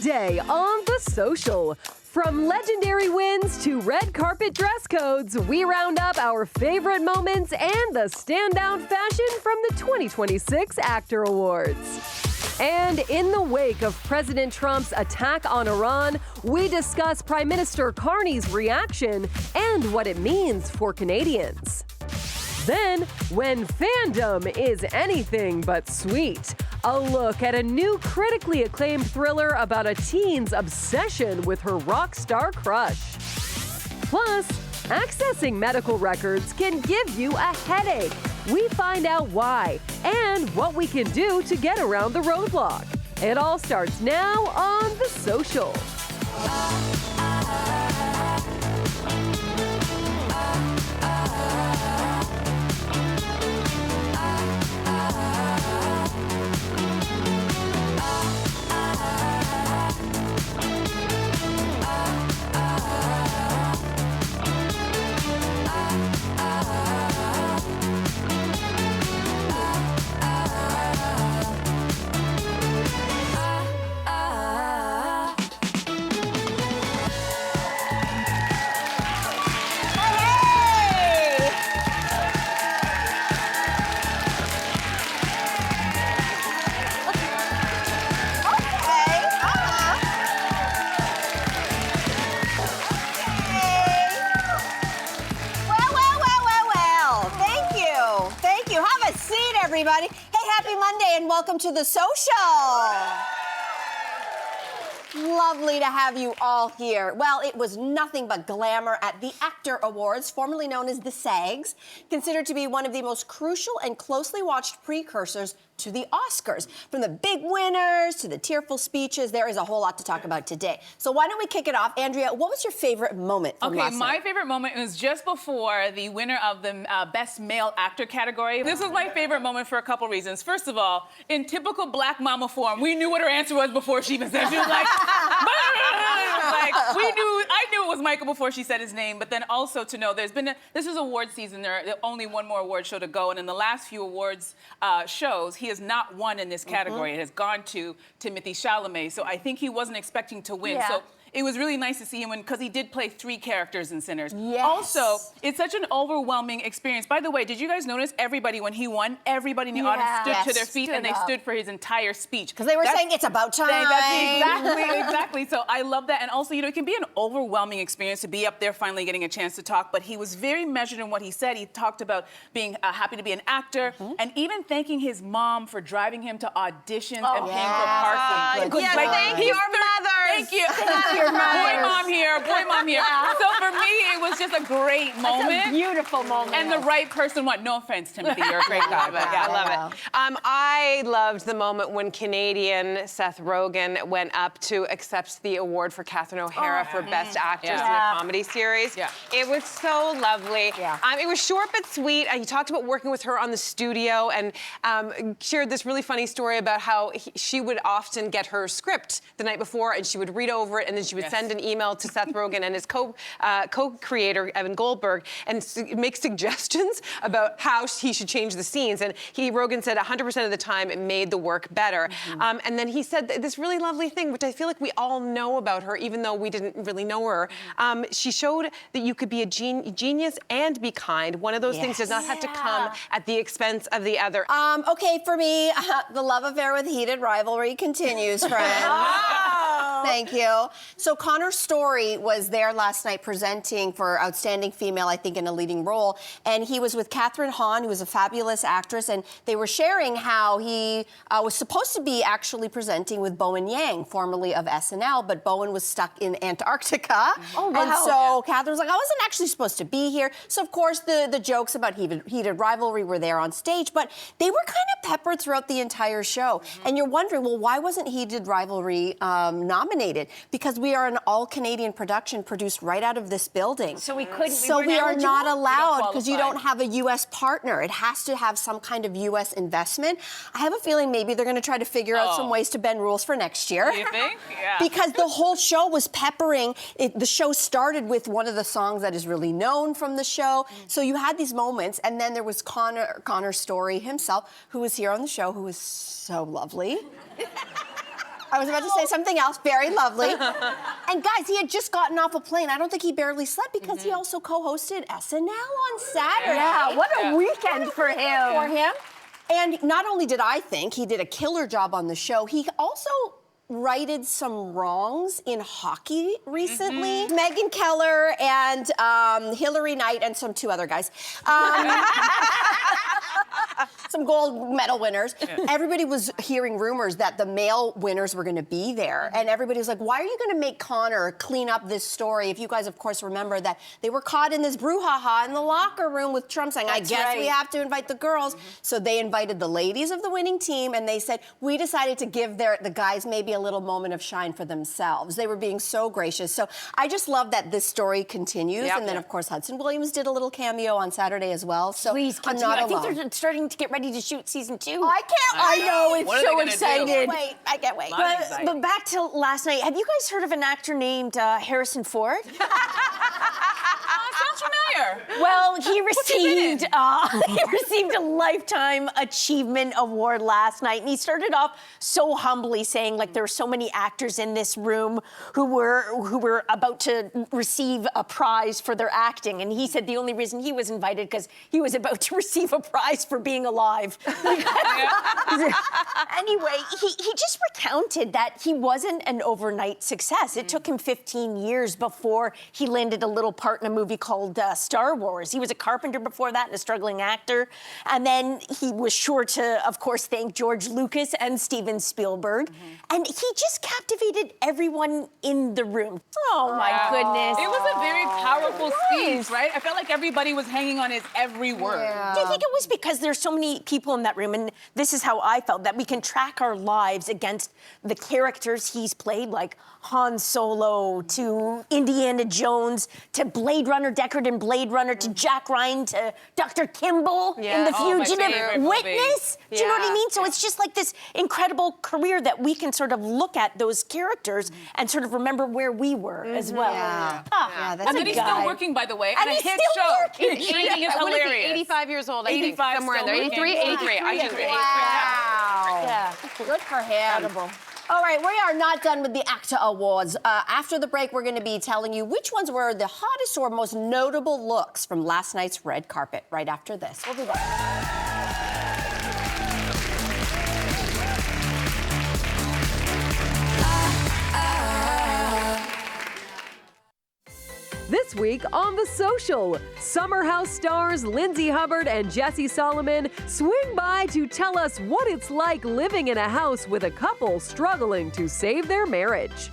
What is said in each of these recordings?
Today on The Social. From legendary wins to red carpet dress codes, we round up our favorite moments and the standout fashion from the 2026 Actor Awards. And in the wake of President Trump's attack on Iran, we discuss Prime Minister Carney's reaction and what it means for Canadians. Then, when fandom is anything but sweet, a look at a new critically acclaimed thriller about a teen's obsession with her rock star crush. Plus, accessing medical records can give you a headache. We find out why and what we can do to get around the roadblock. It all starts now on The Social. Everybody. Hey, happy Monday and welcome to The Social. Lovely to have you all here. Well, it was nothing but glamour at the Actor Awards, formerly known as the SAGs, considered to be one of the most crucial and closely watched precursors to the Oscars. From the big winners to the tearful speeches, there is a whole lot to talk about today. So why don't we kick it off? Andrea, what was your favorite moment from last night? My favorite moment was just before the winner of the Best Male Actor category. This was my favorite moment for a couple reasons. First of all, in typical Black mama form, we knew what her answer was before she even said it. She was like, I knew it was Michael before she said his name, but then also to know this is award season, there's only one more award show to go, and in the last few awards shows, he has not won in this category. It has gone to Timothée Chalamet, so I think he wasn't expecting to win. Yeah. So it was really nice to see him win because he did play 3 characters in Sinners. Yes. Also, it's such an overwhelming experience. By the way, did you guys notice everybody, when he won, everybody in the audience stood to their feet and they stood for his entire speech. Because they were saying it's about time. Exactly. So I love that. And also, it can be an overwhelming experience to be up there finally getting a chance to talk, but he was very measured in what he said. He talked about being happy to be an actor and even thanking his mom for driving him to auditions and paying for parking. Thank your mothers. Thank you. Boy, mom here. So for me, it was just a great moment. It's a beautiful moment. And the right person won. No offense, Timothy, you're a great guy, but yeah, I love it. I loved the moment when Canadian Seth Rogen went up to accept the award for Catherine O'Hara for Best Actress in a Comedy Series. Yeah. It was so lovely. Yeah. It was short but sweet. He talked about working with her on the studio and shared this really funny story about how she would often get her script the night before and she would read over it and then she would send an email to Seth Rogen and his co-creator, Evan Goldberg, and make suggestions about how he should change the scenes. And Rogen said 100% of the time it made the work better. And then he said this really lovely thing, which I feel like we all know about her, even though we didn't really know her. She showed that you could be a genius and be kind. One of those things does not have to come at the expense of the other. Okay, for me, the love affair with heated rivalry continues, friend. Thank you. So Connor Story was there last night presenting for Outstanding Female, I think, in a leading role. And he was with Catherine Hahn, who was a fabulous actress. And they were sharing how he was supposed to be actually presenting with Bowen Yang, formerly of SNL. But Bowen was stuck in Antarctica. Oh, wow. And so Catherine was like, I wasn't actually supposed to be here. So, of course, the jokes about heated rivalry were there on stage. But they were kind of peppered throughout the entire show. And you're wondering, well, why wasn't heated rivalry nominated? Because we are an all-Canadian production produced right out of this building. So we couldn't. So we are not allowed because you don't have a U.S. partner. It has to have some kind of U.S. investment. I have a feeling maybe they're going to try to figure out some ways to bend rules for next year. You think? Yeah. Because the whole show was peppering. The show started with one of the songs that is really known from the show. So you had these moments, and then there was Connor Story himself, who was here on the show, who was so lovely. I was about to say something else. Very lovely. And guys, he had just gotten off a plane. I don't think he barely slept because he also co-hosted SNL on Saturday. Yeah, what a weekend for him. And not only did I think he did a killer job on the show, he also righted some wrongs in hockey recently. Megan Keller and Hillary Knight and two other guys. Some gold medal winners. Everybody was hearing rumors that the male winners were going to be there. And everybody was like, why are you going to make Connor clean up this story? If you guys, of course, remember that they were caught in this brouhaha in the locker room with Trump saying, I guess we have to invite the girls. So they invited the ladies of the winning team, and they said, we decided to give the guys maybe a little moment of shine for themselves. They were being so gracious. So I just love that this story continues. And then, of course, Hudson Williams did a little cameo on Saturday as well. So please continue. I think they're starting to get ready to shoot season 2. I can't. I know. It's so excited. I can't wait. But back to last night. Have you guys heard of an actor named Harrison Ford? Sounds familiar. Well, he received a Lifetime Achievement Award last night, and he started off so humbly, saying like there were so many actors in this room who were about to receive a prize for their acting, and he said the only reason he was invited because he was about to receive a prize for being alive. Anyway, he just recounted that he wasn't an overnight success. It took him 15 years before he landed a little part in a movie called Star Wars. He was a carpenter before that and a struggling actor. And then he was sure to, of course, thank George Lucas and Steven Spielberg. And he just captivated everyone in the room. Oh, my goodness. It was a very powerful speech, right? I felt like everybody was hanging on his every word. Do you think it was because there's so many people in that room, and this is how I felt, that we can track our lives against the characters he's played, like Han Solo to Indiana Jones to Blade Runner, Deckard in Blade Runner to Jack Ryan to Dr. Kimball in The Fugitive, Witness. Do you know what I mean? So it's just like this incredible career that we can sort of look at those characters and sort of remember where we were as well. And then he's still working, by the way, and a he's hit still show. working. Shrinking is What is he, hilarious. 85 years old, I think. 85, Somewhere in there. still 83? working. 83. I just Wow. Yeah. Good for him. All right, we are not done with the ACTA Awards. After the break, we're going to be telling you which ones were the hottest or most notable looks from last night's red carpet. Right after this, we'll be back. This week on The Social, Summer House stars Lindsay Hubbard and Jesse Solomon swing by to tell us what it's like living in a house with a couple struggling to save their marriage.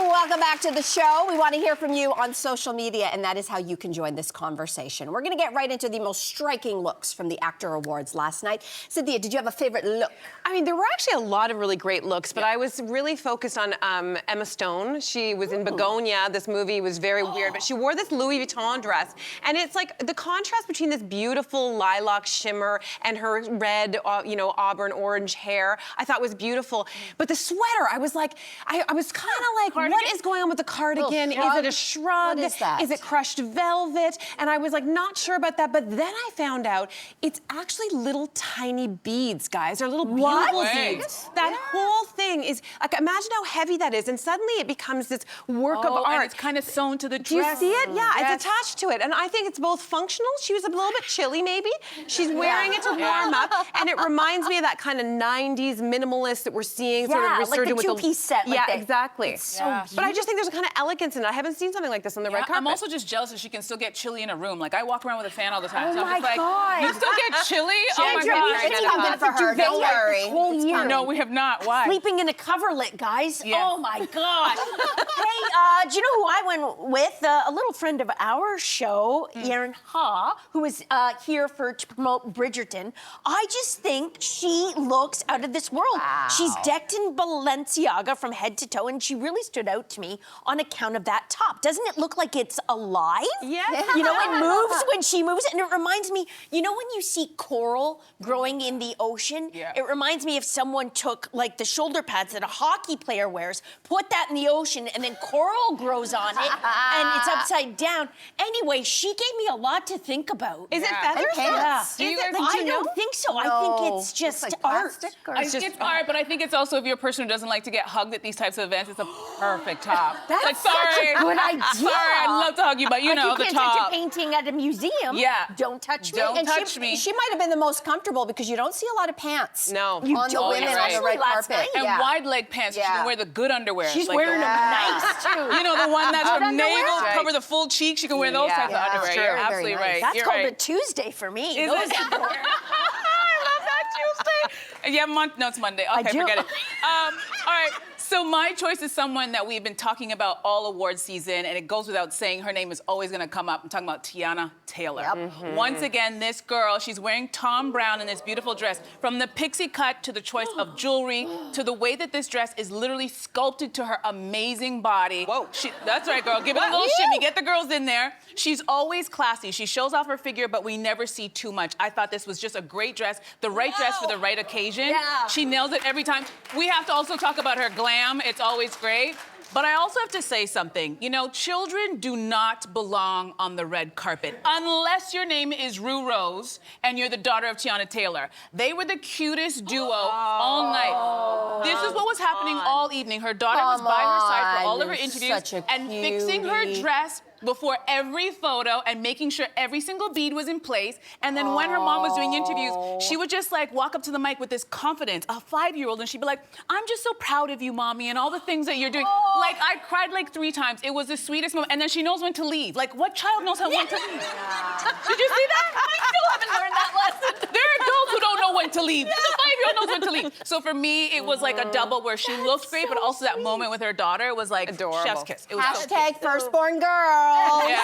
Welcome back to the show. We want to hear from you on social media, and that is how you can join this conversation. We're going to get right into the most striking looks from the ACTA Awards last night. Cynthia, did you have a favorite look? I mean, there were actually a lot of really great looks, but I was really focused on Emma Stone. She was in Begonia. This movie was very weird, but she wore this Louis Vuitton dress, and it's like the contrast between this beautiful lilac shimmer and her red, auburn orange hair, I thought was beautiful. But the sweater, I was like, I was kind of like, what is going on with the cardigan? Is it a shrug? What is that? Is it crushed velvet? And I was like, not sure about that. But then I found out it's actually little tiny beads, guys. They're little beautiful beads. That whole thing is like, imagine how heavy that is. And suddenly it becomes this work of art. And it's kind of sewn to the dress. Do you see it? Yeah, it's attached to it. And I think it's both functional. She was a little bit chilly, maybe. She's wearing it to warm up. And it reminds me of that kind of 90s minimalist that we're seeing sort of resurgent with the two-piece set. Yeah, exactly. So but I just think there's a kind of elegance in it. I haven't seen something like this on the red carpet. I'm also just jealous that she can still get chilly in a room. Like, I walk around with a fan all the time. Oh so my I'm just God. like, you still get chilly? Oh my Andrea, God. we should have for her. Don't worry. Whole year. No, we have not. Why? Sleeping in a coverlet, guys. Yeah. Oh my God. Hey, do you know who I went with? A little friend of our show, Erin Ha, who was here to promote Bridgerton. I just think she looks out of this world. She's decked in Balenciaga from head to toe, and she really stood out to me on account of that top. Doesn't it look like it's alive? Yeah. You know, it moves when she moves it, and it reminds me, you know when you see coral growing in the ocean? Yeah. It reminds me if someone took, like, the shoulder pads that a hockey player wears, put that in the ocean, and then coral grows on it, and it's upside down. Anyway, she gave me a lot to think about. Is it Yeah. feathers? Yeah. Do you guys- I don't think so. I think it's just like art. plastic or I think it's art, but I think it's also if you're a person who doesn't like to get hugged at these types of events, it's a perfect top. That's like, such sorry, a good idea. Sorry, I'd love to hug you, but you know, you the can't top. touch a painting at a museum. Yeah. Don't touch me. Don't And touch me. She might have been the most comfortable because you don't see a lot of pants. No. You on the don't, women on the especially red last carpet. night. And Yeah. wide leg pants. She Yeah. can wear the good underwear. She's like wearing the, them nice, too. You know, the one that's from underwear? navel, Right. cover the full cheek. She can wear those Yeah. types Yeah, of underwear. that's You're true. Very absolutely nice. right. That's You're called right. a Tuesday for me. Is Those it? I love that Tuesday. Yeah, no, it's Monday. Okay, do. forget it. All right. So my choice is someone that we've been talking about all award season, and it goes without saying her name is always going to come up. I'm talking about Tiana Taylor. Yep. Once again, this girl, she's wearing Tom Brown in this beautiful dress. From the pixie cut to the choice of jewelry to the way that this dress is literally sculpted to her amazing body. Whoa. That's right, girl. Give it a little shimmy. Get the girls in there. She's always classy. She shows off her figure, but we never see too much. I thought this was just a great dress, the right dress for the right occasion. Yeah. She nails it every time. We have to also talk about her glam. It's always great. But I also have to say something. You know, children do not belong on the red carpet unless your name is Rue Rose and you're the daughter of Tiana Taylor. They were the cutest duo all night. This is what was happening all evening. Her daughter was by her side for all of her You're interviews such a and fixing her cutie. dress before every photo and making sure every single bead was in place. And then when her mom was doing interviews, she would just like walk up to the mic with this confidence, a 5-year-old, and she'd be like, I'm just so proud of you, mommy, and all the things that you're doing. Like, I cried like 3 times. It was the sweetest moment. And then she knows when to leave. Like, what child knows when to leave? Did you see that? I still haven't learned that lesson. There are adults who don't know when to leave. The 5-year-old knows when to leave. So for me, it was like a double where she looked great, but also that moment with her daughter was like Adorable. chef's kiss. It was so cute. Hashtag firstborn girl. Yeah.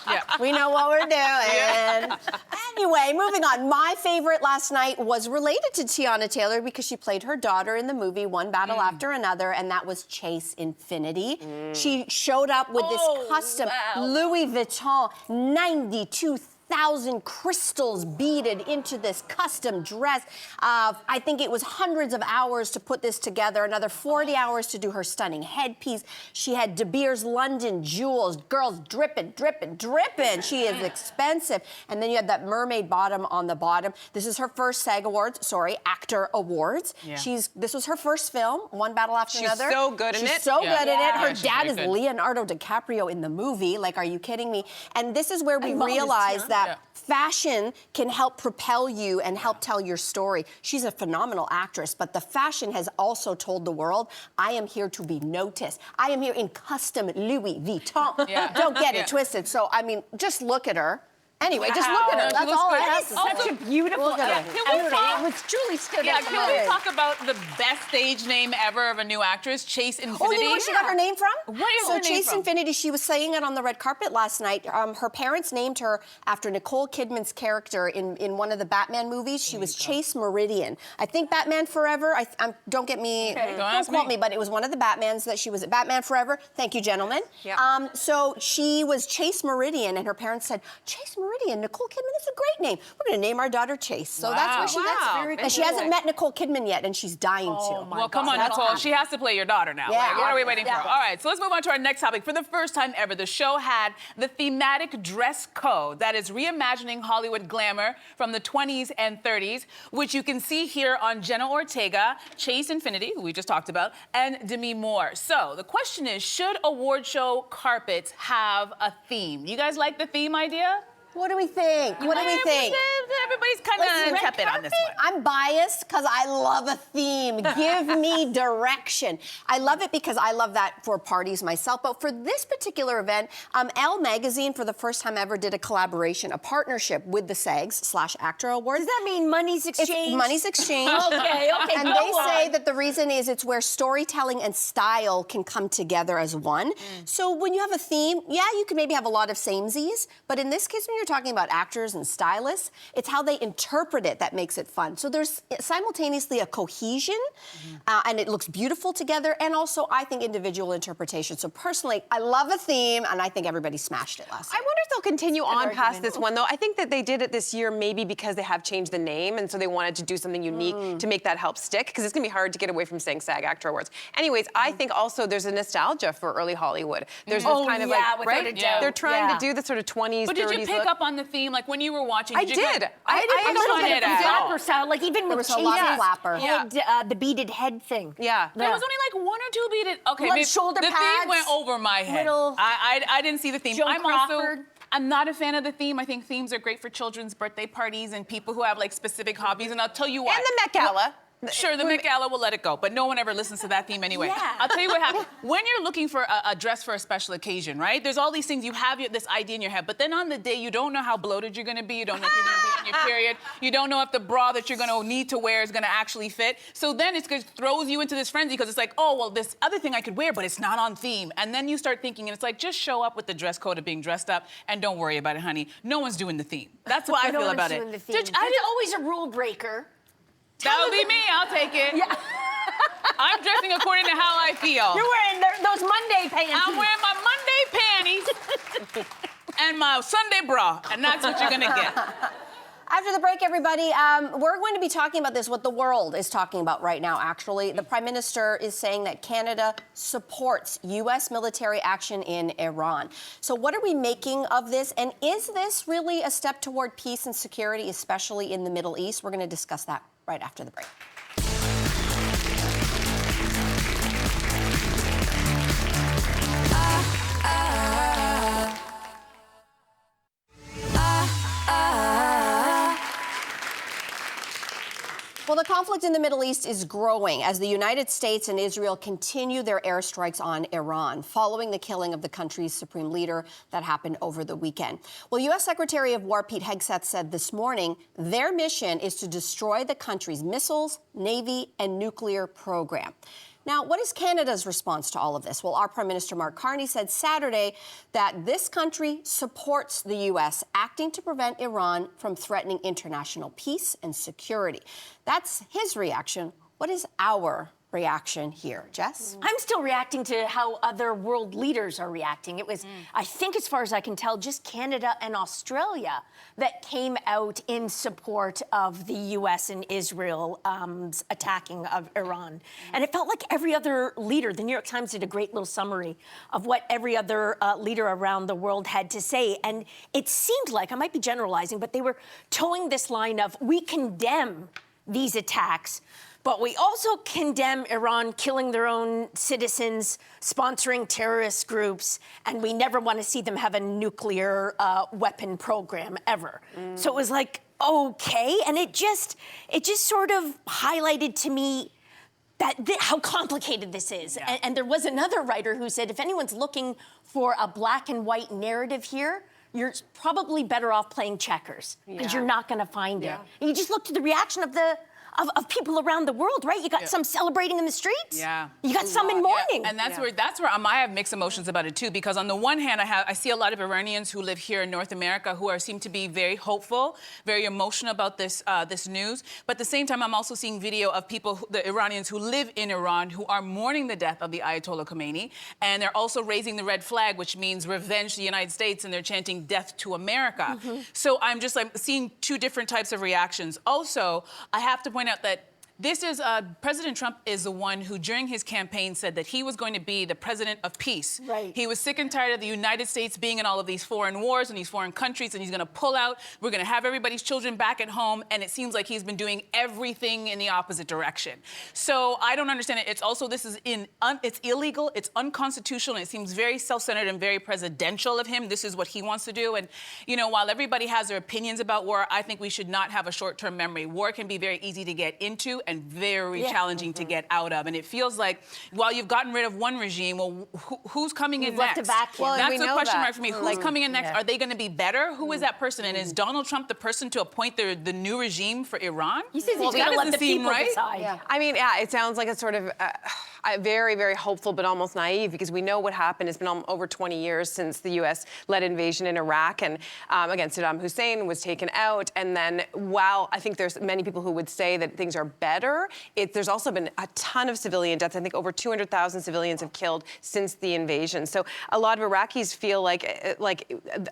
Yeah. We know what we're doing. Anyway, moving on. My favorite last night was related to Tiana Taylor because she played her daughter in the movie One Battle After Another, and that was Chase Infinity. She showed up with this custom Louis Vuitton 92,000 crystals beaded into this custom dress. I think it was hundreds of hours to put this together, another 40 hours to do her stunning headpiece. She had De Beers London jewels, girls dripping, dripping, dripping. She is expensive. And then you had that mermaid bottom on the bottom. This is her first SAG Awards, Actor Awards. Yeah. This was her first film, One Battle After She's Another. so good in She's it. so Yeah. good in it. Her Yeah, she's dad very is good. Leonardo DiCaprio in the movie. Like, are you kidding me? And this is where we mom is realize Tiana. that Yeah. fashion can help propel you and help tell your story. She's a phenomenal actress, but the fashion has also told the world, I am here to be noticed. I am here in custom Louis Vuitton. Yeah. Don't get Yeah. it twisted. So, I mean, just look at her. Anyway, just look at her. She That's looks all I good. have to say. Such a beautiful Look at her. Can we It was truly stood Yeah, out. can we talk about the best stage name ever of a new actress, Chase Infinity? Oh, you know where she got her name from? What is so her name Chase from? Infinity, she was saying it on the red carpet last night. Her parents named her after Nicole Kidman's character in one of the Batman movies. She was Chase Meridian. I think Batman Forever. Don't get me, Don't don't ask quote me. me, but it was one of the Batmans that she was at. Batman Forever. Thank you, gentlemen. Yeah. So she was Chase Meridian, and her parents said, Chase Meridian, Nicole Kidman, that's a great name. We're going to name our daughter Chase. So that's where she Wow. gets. Very And she cool. hasn't met Nicole Kidman yet, and she's dying to. Well, come on, That's Nicole. happening. She has to play your daughter now. Yeah. Like, what are we waiting Yeah. for? All right, so let's move on to our next topic. For the first time ever, the show had the thematic dress code that is reimagining Hollywood glamour from the 20s and 30s, which you can see here on Jenna Ortega, Chase Infinity, who we just talked about, and Demi Moore. So the question is, should award show carpets have a theme? You guys like the theme idea? What do we think? What do we think? Everybody's kind Listen, of red tepid on this one. I'm biased because I love a theme. Give me direction. I love it because I love that for parties myself. But for this particular event, Elle Magazine, for the first time ever, did a collaboration, a partnership with the SAGs/Actor Awards. Does that mean money's It's exchanged? money's exchange. Okay, And go they say on. that the reason is it's where storytelling and style can come together as one. So when you have a theme, yeah, you can maybe have a lot of samesies, but in this case, when you're talking about actors and stylists, it's how how they interpret it that makes it fun. So there's simultaneously a cohesion, and it looks beautiful together, and also, I think, individual interpretation. So personally, I love a theme, and I think everybody smashed it last I night. wonder if they'll continue on past this one, though. I think that they did it this year maybe because they have changed the name, and so they wanted to do something unique to make that help stick, because it's going to be hard to get away from saying SAG-AFTRA Awards. Anyways, I think also there's a nostalgia for early Hollywood. There's this kind of like, right? They're trying to do the sort of 20s, 30s But did you pick look. up on the theme, like when you were watching? I you did. Go, I understood little bit it of at all. flapper sound, like even There with was a lot of flapper. the beaded head thing. Yeah. There was only like one or two beaded. Okay, Like maybe shoulder the pads, theme went over my head. little I didn't see the theme. Joan I'm Crawford. I'm not a fan of the theme. I think themes are great for children's birthday parties and people who have like specific hobbies. And I'll tell you why. And the Met Gala. Sure, the Met Gala will let it go, but no one ever listens to that theme anyway. Yeah. I'll tell you what happened. When you're looking for a dress for a special occasion, right? There's all these things, you have this idea in your head, but then on the day, you don't know how bloated you're gonna be, you don't know if you're gonna be on your period, you don't know if the bra that you're gonna need to wear is gonna actually fit. So then it throws you into this frenzy because it's like, oh, well, this other thing I could wear, but it's not on theme. And then you start thinking, and it's like, just show up with the dress code of being dressed up and don't worry about it, honey. No one's doing the theme. That's what I feel about it. It's always a rule breaker. That would be me, I'll take it. Yeah. I'm dressing according to how I feel. You're wearing those Monday pants. I'm wearing my Monday panties and my Sunday bra, and that's what you're gonna get. After the break, everybody, we're going to be talking about this, what the world is talking about right now, actually. The Prime Minister is saying that Canada supports U.S. military action in Iran. So what are we making of this? And is this really a step toward peace and security, especially in the Middle East? We're going to discuss that right after the break. Well, the conflict in the Middle East is growing as the United States and Israel continue their airstrikes on Iran, following the killing of the country's supreme leader that happened over the weekend. Well, U.S. Secretary of War Pete Hegseth said this morning their mission is to destroy the country's missiles, navy, and nuclear program. Now, what is Canada's response to all of this? Well, our Prime Minister Mark Carney said Saturday that this country supports the U.S. acting to prevent Iran from threatening international peace and security. That's his reaction. What is our reaction here? Jess? I'm still reacting to how other world leaders are reacting. It was, I think, as far as I can tell, just Canada and Australia that came out in support of the U.S. and Israel's attacking of Iran. And it felt like every other leader, the New York Times did a great little summary of what every other leader around the world had to say. And it seemed like, I might be generalizing, but they were towing this line of, we condemn these attacks, but we also condemn Iran killing their own citizens, sponsoring terrorist groups, and we never want to see them have a nuclear weapon program ever. So it was like, okay, and it just sort of highlighted to me that how complicated this is. Yeah. And there was another writer who said, if anyone's looking for a black and white narrative here, you're probably better off playing checkers, because you're not going to find it. And you just look to the reaction of people around the world, right? You got some celebrating in the streets. Yeah. You got some in mourning. And that's where I have mixed emotions about it too, because on the one hand, I see a lot of Iranians who live here in North America who seem to be very hopeful, very emotional about this news. But at the same time, I'm also seeing video of people, the Iranians who live in Iran, who are mourning the death of the Ayatollah Khomeini, and they're also raising the red flag, which means revenge to the United States, and they're chanting death to America. So I'm seeing two different types of reactions. Also, I have to point out that this is, President Trump is the one who, during his campaign, said that he was going to be the president of peace. Right. He was sick and tired of the United States being in all of these foreign wars and these foreign countries, and he's going to pull out. We're going to have everybody's children back at home, and it seems like he's been doing everything in the opposite direction. So I don't understand it. It's also, this is it's illegal, it's unconstitutional, and it seems very self-centered and very presidential of him. This is what he wants to do. And, you know, while everybody has their opinions about war, I think we should not have a short-term memory. War can be very easy to get into and very challenging to get out of. And it feels like, while you've gotten rid of one regime, well, who's coming in next? left a vacuum. Well, that's we a know question that. mark for me. Who's coming in next? Are they going to be better? Who is that person? And is Donald Trump the person to appoint the new regime for Iran? He says he's that going to let doesn't the seem people right. decide. Yeah. I mean, yeah, it sounds like a sort of, very, very hopeful, but almost naive, because we know what happened. It's been over 20 years since the U.S. led invasion in Iraq, and again, Saddam Hussein was taken out. And then, while I think there's many people who would say that things are better, there's also been a ton of civilian deaths. I think over 200,000 civilians have killed since the invasion. So a lot of Iraqis feel like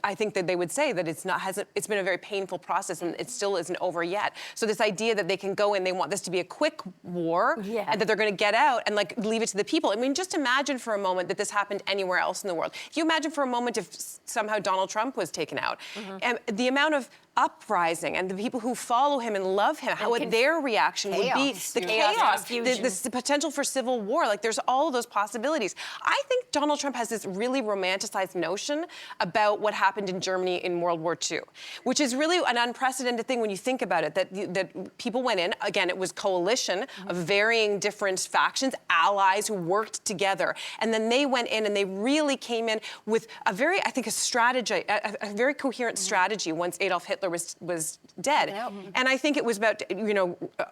I think that they would say that it's been a very painful process, and it still isn't over yet. So this idea that they can go in, they want this to be a quick war, and that they're going to get out and like leave it to the people. I mean, just imagine for a moment that this happened anywhere else in the world. Can you imagine for a moment if somehow Donald Trump was taken out? And the amount of uprising and the people who follow him and love him, what their reaction would be, the chaos, the potential for civil war. Like, there's all of those possibilities. I think Donald Trump has this really romanticized notion about what happened in Germany in World War II, which is really an unprecedented thing when you think about it, that people went in. Again, it was coalition of varying different factions, allies who worked together. And then they went in and they really came in with a very, I think, a very coherent strategy once Adolf Hitler was dead. And I think it was about,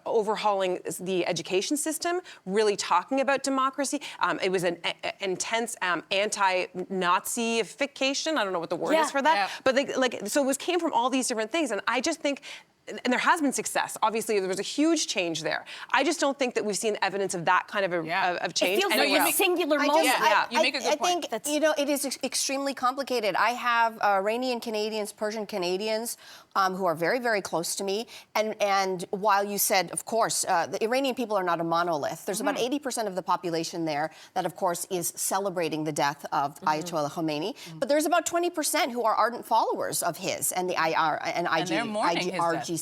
overhauling the education system, really talking about democracy. It was an intense anti-Nazification. I don't know what the word is for that. But so it came from all these different things. And I just think, and there has been success. Obviously, there was a huge change there. I just don't think that we've seen evidence of that kind of of change. It feels like a singular moment. You make a good point. I think, it is extremely complicated. I have Iranian Canadians, Persian Canadians, who are very, very close to me. And while you said, of course, the Iranian people are not a monolith, there's about 80% of the population there that, of course, is celebrating the death of Ayatollah Khomeini. But there's about 20% who are ardent followers of his and the IRGC,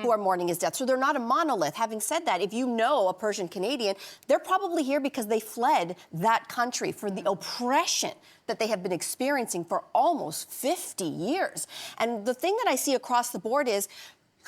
who are mourning his death. So they're not a monolith. Having said that, if you know a Persian Canadian, they're probably here because they fled that country for the oppression that they have been experiencing for almost 50 years. And the thing that I see across the board is,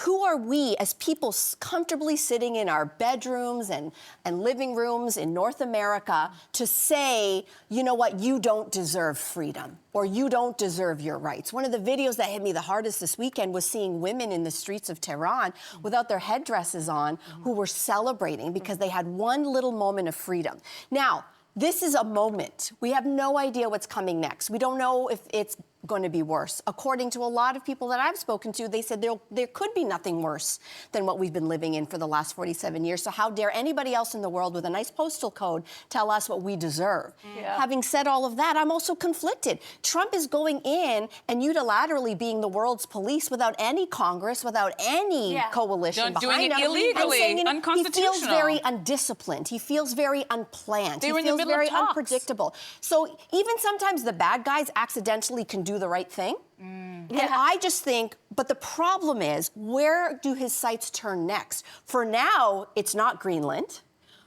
who are we as people comfortably sitting in our bedrooms and living rooms in North America to say, you know what, you don't deserve freedom or you don't deserve your rights? One of the videos that hit me the hardest this weekend was seeing women in the streets of Tehran without their headdresses on who were celebrating because they had one little moment of freedom. Now, this is a moment. We have no idea what's coming next. We don't know if it's going to be worse. According to a lot of people that I've spoken to, they said there could be nothing worse than what we've been living in for the last 47 years. So how dare anybody else in the world with a nice postal code tell us what we deserve? Having said all of that, I'm also conflicted. Trump is going in and unilaterally being the world's police without any Congress, without any coalition behind him. Doing it illegally, saying, unconstitutional. He feels very undisciplined. He feels very unplanned. They were he in the feels middle very of talks. unpredictable. So even sometimes the bad guys accidentally can do the right thing. And I just think, but the problem is, where do his sights turn next? For now, it's not Greenland.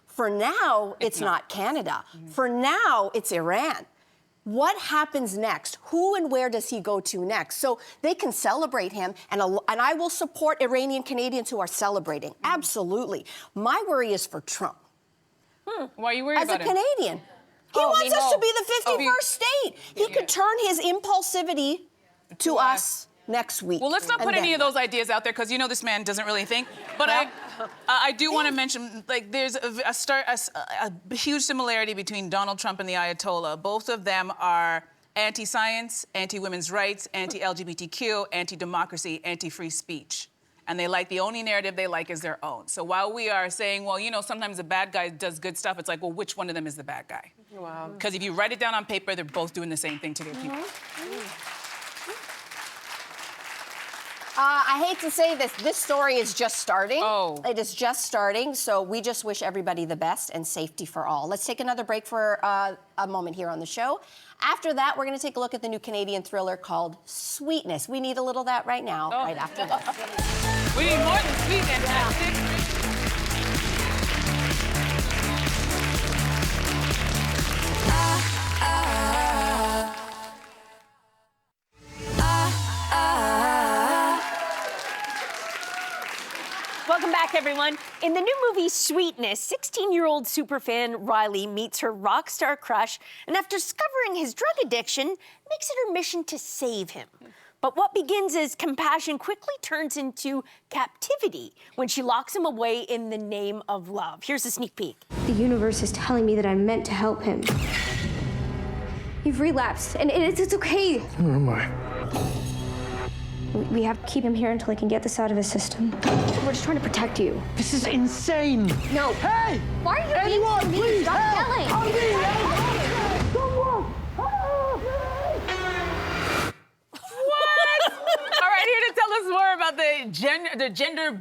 For now, it's not Canada. For now, it's Iran. What happens next? Who and where does he go to next? So they can celebrate him, and I will support Iranian Canadians who are celebrating. Absolutely. My worry is for Trump. Why are you worried about him? As a Canadian. He wants us to be the 51st state. He could turn his impulsivity to us next week. Well, let's not put any of those ideas out there, because this man doesn't really think. But I do want to mention, there's a huge similarity between Donald Trump and the Ayatollah. Both of them are anti-science, anti-women's rights, anti-LGBTQ, anti-democracy, anti-free speech. And the only narrative they like is their own. So while we are saying, well, sometimes the bad guy does good stuff, it's like, well, which one of them is the bad guy? Wow. Because if you write it down on paper, they're both doing the same thing to their people. I hate to say this story is just starting. It is just starting, so we just wish everybody the best and safety for all. Let's take another break for a moment here on the show. After that, we're going to take a look at the new Canadian thriller called Sweetness. We need a little of that right now, right after this. We need more than sweet, fantastic. Welcome back, everyone. In the new movie Sweetness, 16-year-old superfan Riley meets her rock star crush, and after discovering his drug addiction, makes it her mission to save him. But what begins as compassion quickly turns into captivity when she locks him away in the name of love. Here's a sneak peek. The universe is telling me that I'm meant to help him. You've relapsed, and it's okay. Where am I? We have to keep him here until he can get this out of his system. We're just trying to protect you. This is insane. No. Hey! Why are you Anyone, being so mean? please Stop help! yelling. Help me! Someone! All right, here to tell us more about the genre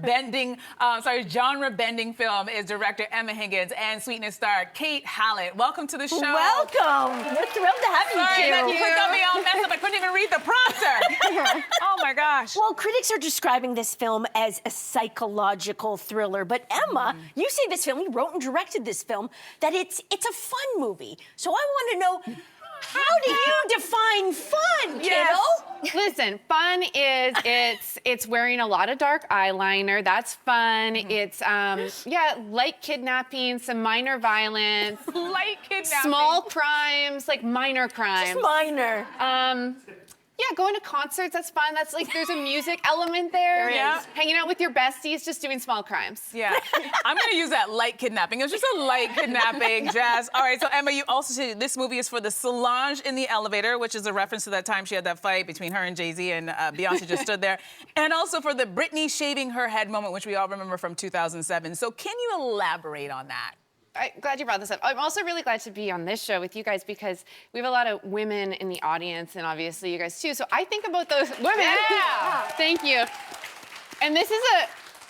bending film is director Emma Higgins and Sweetness star Kate Hallett. Welcome to the show. Welcome. We're thrilled to have you Sorry, here. that click got me all messed up. I couldn't even read the prompter. Oh my gosh. Well, critics are describing this film as a psychological thriller, but Emma, you say this film, you wrote and directed this film, that it's a fun movie. So I want to know, how do you define fun, kiddo? Listen, fun is it's wearing a lot of dark eyeliner. That's fun. It's light kidnapping, some minor violence, Light kidnapping. small crimes, like minor crimes. Just minor. Yeah, going to concerts, that's fun. That's like, there's a music element there. There is. Hanging out with your besties, just doing small crimes. Yeah, I'm gonna use that light kidnapping. It was just a light kidnapping, Jess. All right, so Emma, you also said this movie is for the Solange in the elevator, which is a reference to that time she had that fight between her and Jay-Z and Beyonce just stood there. And also for the Britney shaving her head moment, which we all remember from 2007. So can you elaborate on that? I'm glad you brought this up. I'm also really glad to be on this show with you guys because we have a lot of women in the audience and obviously you guys too. So I think about those women. Yeah. Thank you. And this is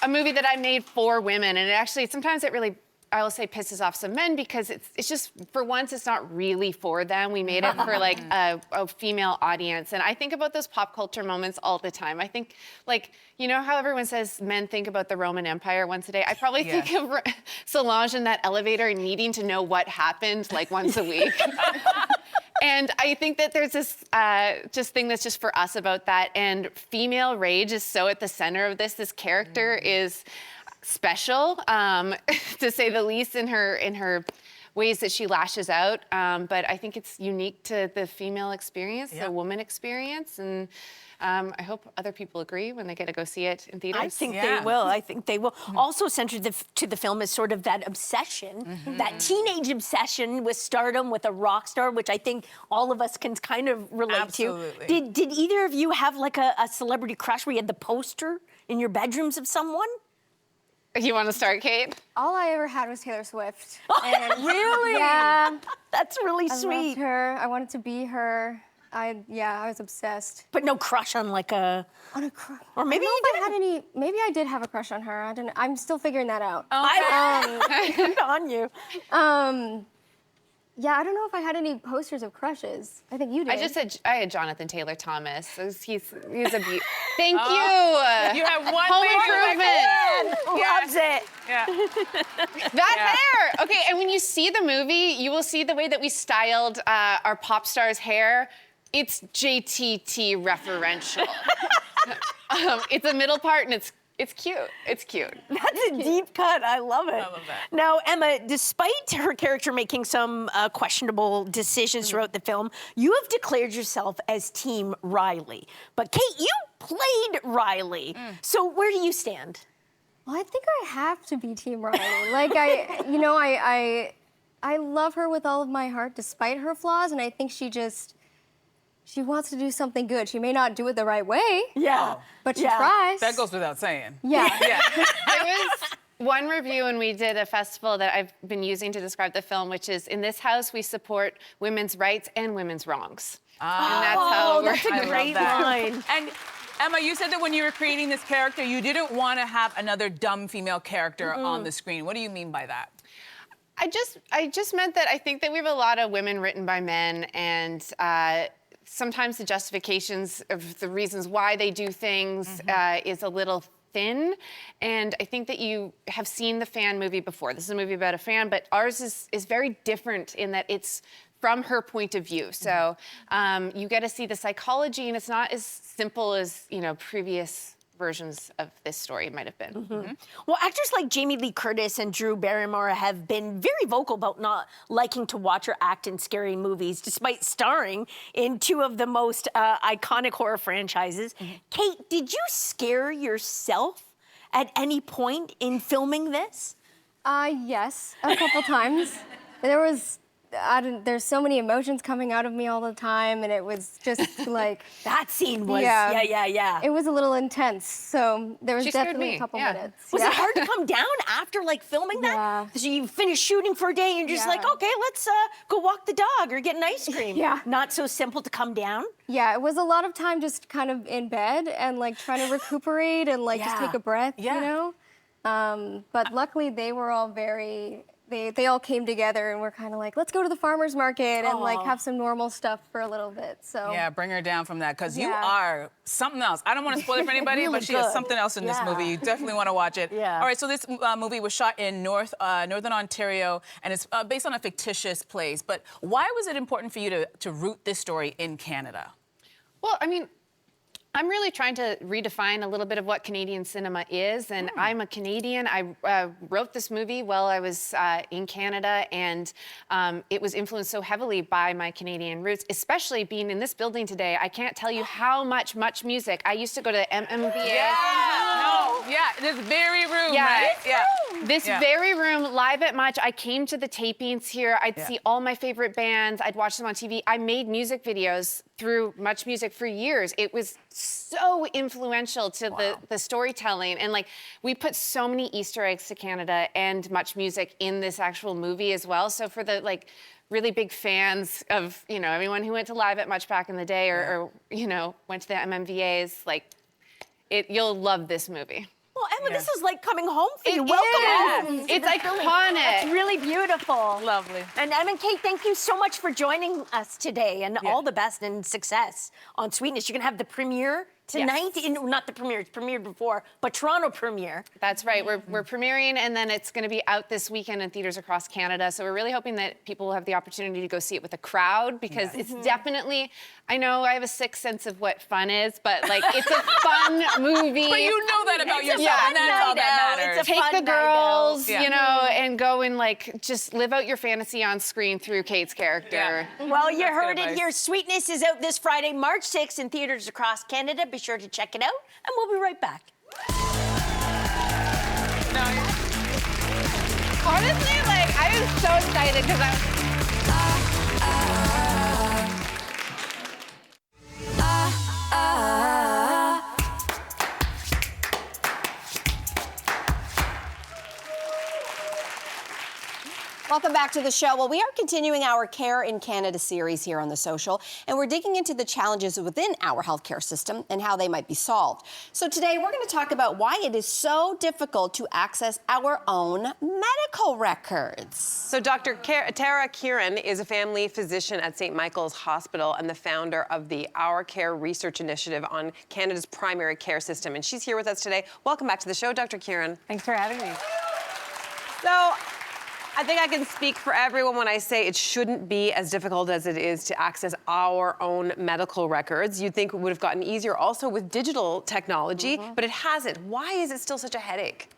a movie that I made for women. And it actually, sometimes it really, I will say, pisses off some men because it's just, for once, it's not really for them. We made it for like a female audience. And I think about those pop culture moments all the time. I think, like, you know how everyone says men think about the Roman Empire once a day? I probably think of Solange in that elevator needing to know what happened like once a week. And I think that there's this just thing that's just for us about that. And female rage is so at the center of this. This character is special, to say the least, in her ways that she lashes out. But I think it's unique to the female experience, the woman experience. And I hope other people agree when they get to go see it in theaters. I think they will. I think they will. Also centered to the film is sort of that obsession, that teenage obsession with stardom, with a rock star, which I think all of us can kind of relate to. Did either of you have like a celebrity crush where you had the poster in your bedrooms of someone? You want to start, Kate? All I ever had was Taylor Swift. And Really? Yeah. That's really I sweet. loved her. I wanted to be her. I was obsessed. But no crush on like a... On a crush. Or maybe I you don't know if I had any. Maybe I did have a crush on her. I don't know. I'm still figuring that out. Good on you. Yeah, I don't know if I had any posters of crushes. I think you did. I just said I had Jonathan Taylor Thomas. He's a beauty. Thank you. You have one Home Improvement. Loves it. Yeah. That hair. Okay, and when you see the movie, you will see the way that we styled our pop star's hair. It's JTT referential. It's a middle part and it's cute. It's cute. That's a deep cut. I love it. I love that. Now, Emma, despite her character making some questionable decisions throughout the film, you have declared yourself as Team Riley. But Kate, you played Riley. So where do you stand? Well, I think I have to be Team Riley. Like I love her with all of my heart, despite her flaws, and I think she wants to do something good. She may not do it the right way. Yeah. But she tries. That goes without saying. Yeah. Yeah. There was one review when we did a festival that I've been using to describe the film, which is, in this house, we support women's rights and women's wrongs. And that's how that's a I love great that. line. And Emma, you said that when you were creating this character, you didn't want to have another dumb female character on the screen. What do you mean by that? I just meant that I think that we have a lot of women written by men, and sometimes the justifications of the reasons why they do things is a little thin. And I think that you have seen the Fan movie before. This is a movie about a fan, but ours is very different in that it's from her point of view. So you get to see the psychology, and it's not as simple as, previous versions of this story might have been. Well, actors like Jamie Lee Curtis and Drew Barrymore have been very vocal about not liking to watch or act in scary movies, despite starring in two of the most iconic horror franchises. Kate, did you scare yourself at any point in filming this? Yes, a couple times. There's so many emotions coming out of me all the time, and it was just like That scene was, Yeah. yeah. it was a little intense. So there was She scared definitely me, a couple yeah. minutes. Was it hard to come down after like filming that? Yeah. So you finish shooting for a day and you're just Yeah. like, okay, let's go walk the dog or get an ice cream. Yeah. Not so simple to come down. Yeah, it was a lot of time just kind of in bed and like trying to recuperate and like just Yeah. take a breath, Yeah. you know? But luckily they were all they all came together and were kind of like, let's go to the farmer's market and like have some normal stuff for a little bit. So Yeah, bring her down from that, because you Yeah. are something else. I don't want to spoil it for anybody, Really but she is good. something else in this Yeah. movie. You definitely want to watch it. Yeah. All right, so this movie was shot in Northern Ontario, and it's based on a fictitious place. But why was it important for you to root this story in Canada? Well, I mean, I'm really trying to redefine a little bit of what Canadian cinema is, and I'm a Canadian. I wrote this movie while I was in Canada, and it was influenced so heavily by my Canadian roots, especially being in this building today. I can't tell you how much music. I used to go to MMVA. This very room, Yeah. right? Yeah. This Yeah. very room, live at Much, I came to the tapings here. I'd see all my favorite bands. I'd watch them on TV. I made music videos through Much Music for years. It was so influential to the storytelling. And like, we put so many Easter eggs to Canada and Much Music in this actual movie as well. So for the like really big fans of, you know, everyone who went to Live at Much back in the day or you know, went to the MMVAs, like, you'll love this movie. Well, Emma, this is like coming home for you. It Welcome is. home. It's iconic. It's really beautiful. Lovely. And Emma and Kate, thank you so much for joining us today, and all the best and success on Sweetness. You're gonna have the premiere tonight. Not the premiere, it's premiered before, but Toronto premiere. That's right. We're premiering, and then it's going to be out this weekend in theaters across Canada. So we're really hoping that people will have the opportunity to go see it with a crowd, because it's definitely, I know I have a sixth sense of what fun is, but like, it's a fun movie. But you know that about yourself, fun and that's all night that out. matters. It's a Take fun the night girls, out. you know, and go and like just live out your fantasy on screen through Kate's character. Yeah. Well, you heard good it advice. here. Sweetness is out this Friday, March 6th in theaters across Canada. Be sure to check it out, and we'll be right back. Honestly, like, I am so excited because Welcome back to the show. Well, we are continuing our Care in Canada series here on The Social, and we're digging into the challenges within our healthcare system and how they might be solved. So today we're going to talk about why it is so difficult to access our own medical records. So Dr. Tara Kieran is a family physician at St. Michael's Hospital and the founder of the Our Care Research Initiative on Canada's primary care system. And she's here with us today. Welcome back to the show, Dr. Kieran. Thanks for having me. So, I think I can speak for everyone when I say it shouldn't be as difficult as it is to access our own medical records. You'd think it would have gotten easier also with digital technology, but it hasn't. Why is it still such a headache?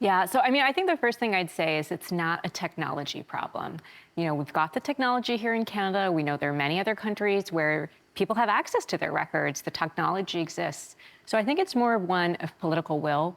Yeah, so I mean, I think the first thing I'd say is it's not a technology problem. You know, we've got the technology here in Canada. We know there are many other countries where people have access to their records. The technology exists. So I think it's more one of political will.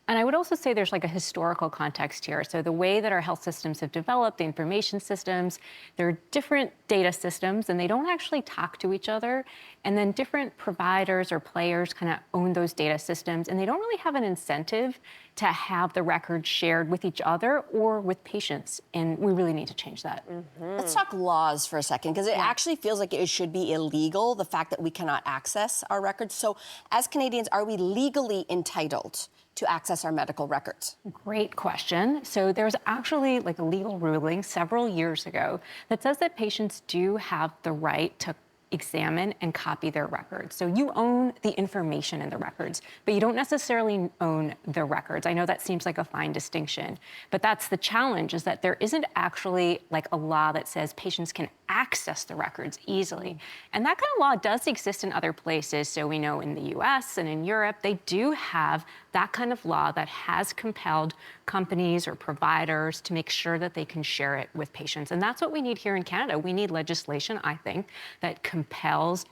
And I would also say there's like a historical context here. So the way that our health systems have developed, the information systems, there are different data systems and they don't actually talk to each other. And then different providers or players kind of own those data systems and they don't really have an incentive to have the records shared with each other or with patients. And we really need to change that. Let's talk laws for a second, because it actually feels like it should be illegal, the fact that we cannot access our records. So as Canadians, are we legally entitled to access our medical records? Great question. So there's actually like a legal ruling several years ago that says that patients do have the right to examine and copy their records. So you own the information in the records, but you don't necessarily own the records. I know that seems like a fine distinction, but that's the challenge, is that there isn't actually like a law that says patients can access the records easily. And that kind of law does exist in other places. So we know in the US and in Europe, they do have that kind of law that has compelled companies or providers to make sure that they can share it with patients. And that's what we need here in Canada. We need legislation, I think, that compels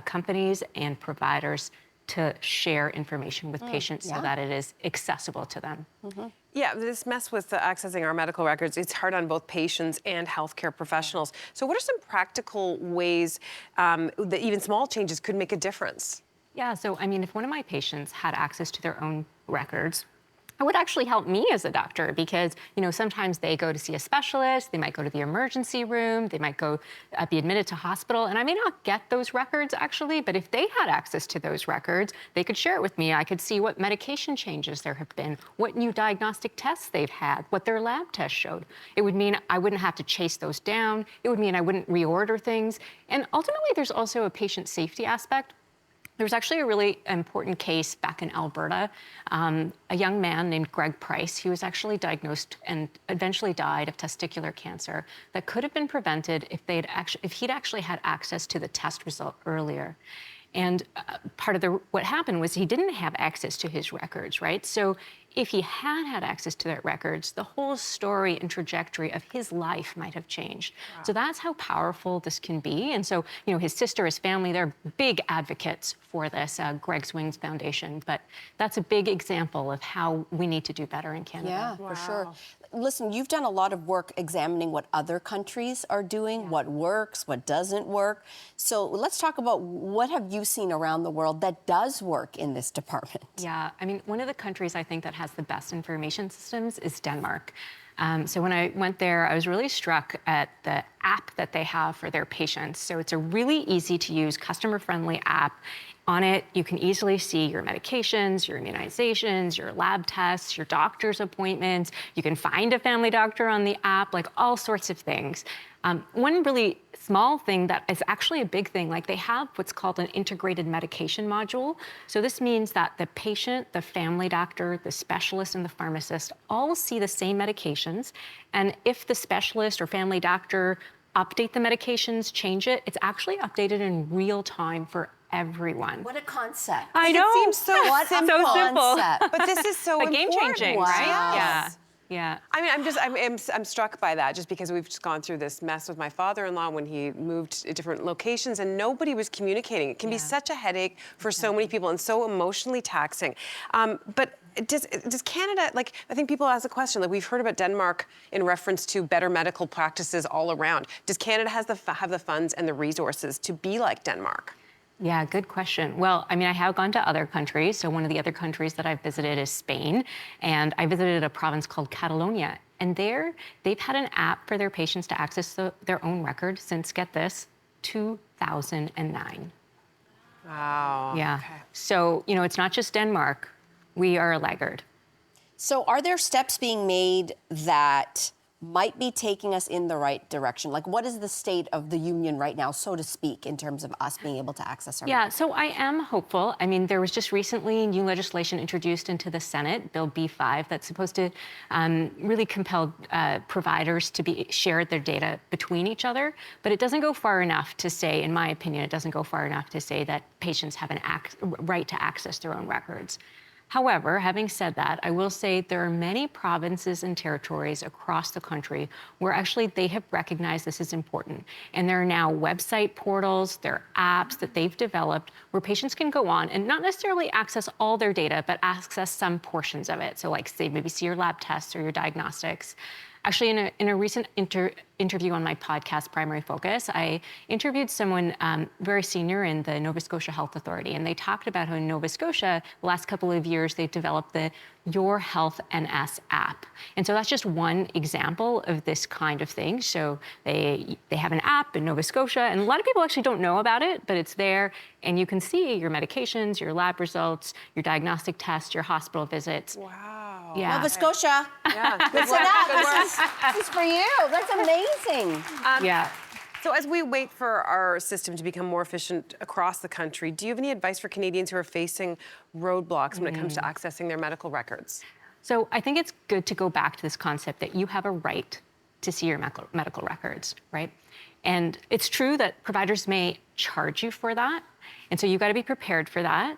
companies and providers to share information with patients so that it is accessible to them. Yeah, this mess with accessing our medical records, it's hard on both patients and healthcare professionals. So what are some practical ways that even small changes could make a difference? Yeah, so I mean, if one of my patients had access to their own records, it would actually help me as a doctor because, you know, sometimes they go to see a specialist, they might go to the emergency room, they might go be admitted to hospital, and I may not get those records actually, but if they had access to those records, they could share it with me. I could see what medication changes there have been, what new diagnostic tests they've had, what their lab tests showed. It would mean I wouldn't have to chase those down. It would mean I wouldn't reorder things. And ultimately, there's also a patient safety aspect. There was actually a really important case back in Alberta. A young man named Greg Price, he was actually diagnosed and eventually died of testicular cancer that could have been prevented if he'd actually had access to the test result earlier. And part of what happened was he didn't have access to his records, right? So if he had access to their records, the whole story and trajectory of his life might have changed. Wow. So that's how powerful this can be. And so, you know, his sister, his family, they're big advocates for this, Greg's Wings Foundation. But that's a big example of how we need to do better in Canada. Yeah, for sure. Listen, you've done a lot of work examining what other countries are doing, what works, what doesn't work. So let's talk about what have you seen around the world that does work in this department? Yeah, I mean, one of the countries I think that has the best information systems is Denmark. So when I went there, I was really struck at the app that they have for their patients. So it's a really easy to use, customer-friendly app. On it, you can easily see your medications, your immunizations, your lab tests, your doctor's appointments. You can find a family doctor on the app, like all sorts of things. One really small thing that is actually a big thing, like they have what's called an integrated medication module. So this means that the patient, the family doctor, the specialist, and the pharmacist all see the same medications. And if the specialist or family doctor update the medications, change it, it's actually updated in real time for everyone. What a concept. I know. It seems so simple. Concept. But this is so but important. game-changing, right? Yeah. Yeah. I mean, I'm struck by that just because we've just gone through this mess with my father-in-law when he moved to different locations and nobody was communicating. It can be such a headache for so many people and so emotionally taxing. But does Canada, like, I think people ask the question, like we've heard about Denmark in reference to better medical practices all around. Does Canada have the funds and the resources to be like Denmark? Yeah, good question. Well, I mean, I have gone to other countries. So one of the other countries that I've visited is Spain. And I visited a province called Catalonia. And there, they've had an app for their patients to access their own record since, get this, 2009. Wow. Yeah. Okay. So, you know, it's not just Denmark. We are a laggard. So are there steps being made that might be taking us in the right direction? Like, what is the state of the union right now, so to speak, in terms of us being able to access our records? So I am hopeful. I mean, there was just recently new legislation introduced into the Senate, Bill B5, that's supposed to really compel providers to share their data between each other. But it doesn't go far enough to say, in my opinion, it doesn't go far enough to say that patients have a right to access their own records. However, having said that, I will say there are many provinces and territories across the country where actually they have recognized this is important. And there are now website portals, there are apps that they've developed where patients can go on and not necessarily access all their data, but access some portions of it. So like, say, maybe see your lab tests or your diagnostics. Actually, in a recent interview on my podcast, Primary Focus, I interviewed someone very senior in the Nova Scotia Health Authority, and they talked about how in Nova Scotia, the last couple of years, they've developed the Your Health NS app. And so that's just one example of this kind of thing. So they have an app in Nova Scotia, and a lot of people actually don't know about it, but it's there, and you can see your medications, your lab results, your diagnostic tests, your hospital visits. Wow. Yeah. Nova Scotia. Yeah. Listen up. This is for you. That's amazing. Yeah. So as we wait for our system to become more efficient across the country, do you have any advice for Canadians who are facing roadblocks when it comes to accessing their medical records? So I think it's good to go back to this concept that you have a right to see your medical records, right? And it's true that providers may charge you for that. And so you've got to be prepared for that.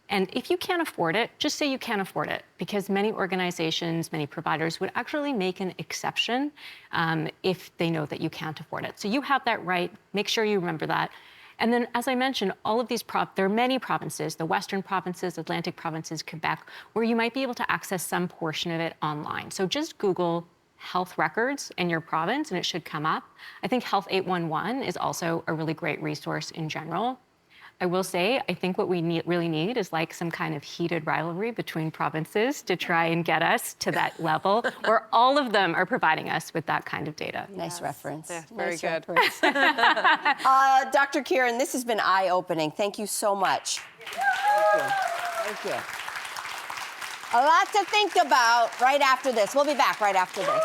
And if you can't afford it, just say you can't afford it, because many organizations, many providers would actually make an exception if they know that you can't afford it. So you have that right. Make sure you remember that. And then, as I mentioned, all of these there are many provinces, the Western provinces, Atlantic provinces, Quebec, where you might be able to access some portion of it online. So just Google health records in your province and it should come up. I think Health 811 is also a really great resource in general. I will say, I think what we really need is like some kind of heated rivalry between provinces to try and get us to that level where all of them are providing us with that kind good. Nice reference. Yeah, very good. Dr. Kieran, this has been eye-opening. Thank you so much. Thank you. A lot to think about right after this. We'll be back right after this.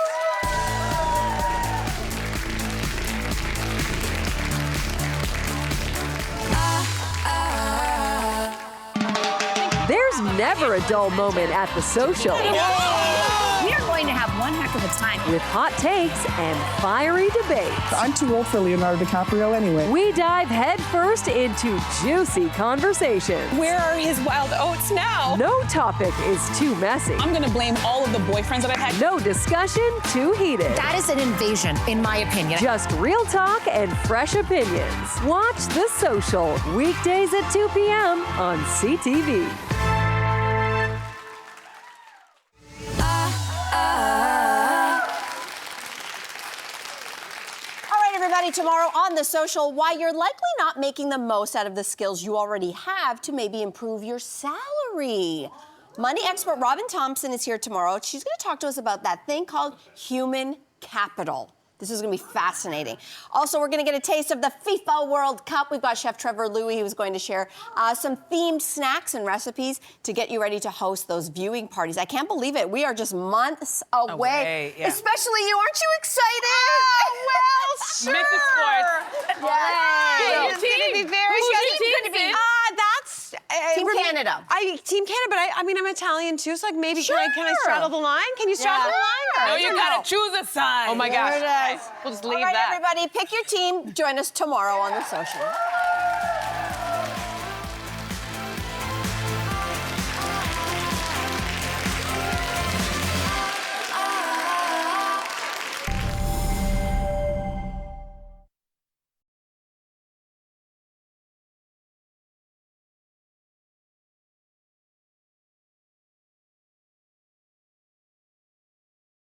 There's never a dull moment at The Social. We are going to have one heck of a time. With hot takes and fiery debates. I'm too old for Leonardo DiCaprio anyway. We dive headfirst into juicy conversations. Where are his wild oats now? No topic is too messy. I'm gonna blame all of the boyfriends that I've had. No discussion too heated. That is an invasion, in my opinion. Just real talk and fresh opinions. Watch The Social, weekdays at 2 p.m. on CTV. Everybody, tomorrow on The Social, why you're likely not making the most out of the skills you already have to maybe improve your salary. Money expert Robin Thompson is here tomorrow. She's going to talk to us about that thing called human capital. This is going to be fascinating. Also, we're going to get a taste of the FIFA World Cup. We've got Chef Trevor Louie, who's going to share some themed snacks and recipes to get you ready to host those viewing parties. I can't believe it. We are just months away. Yeah. Especially you. Aren't you excited? Oh, well, sure. Miss the sports. Yes. It's going to be very good. That's Team Canada. Team Canada, but I mean, I'm Italian too, so like maybe Sure. can I straddle the line? Can you straddle the line? No, you gotta choose a side. Oh my gosh. There it is. We'll just leave All right, that. everybody, pick your team. Join us tomorrow on The Social.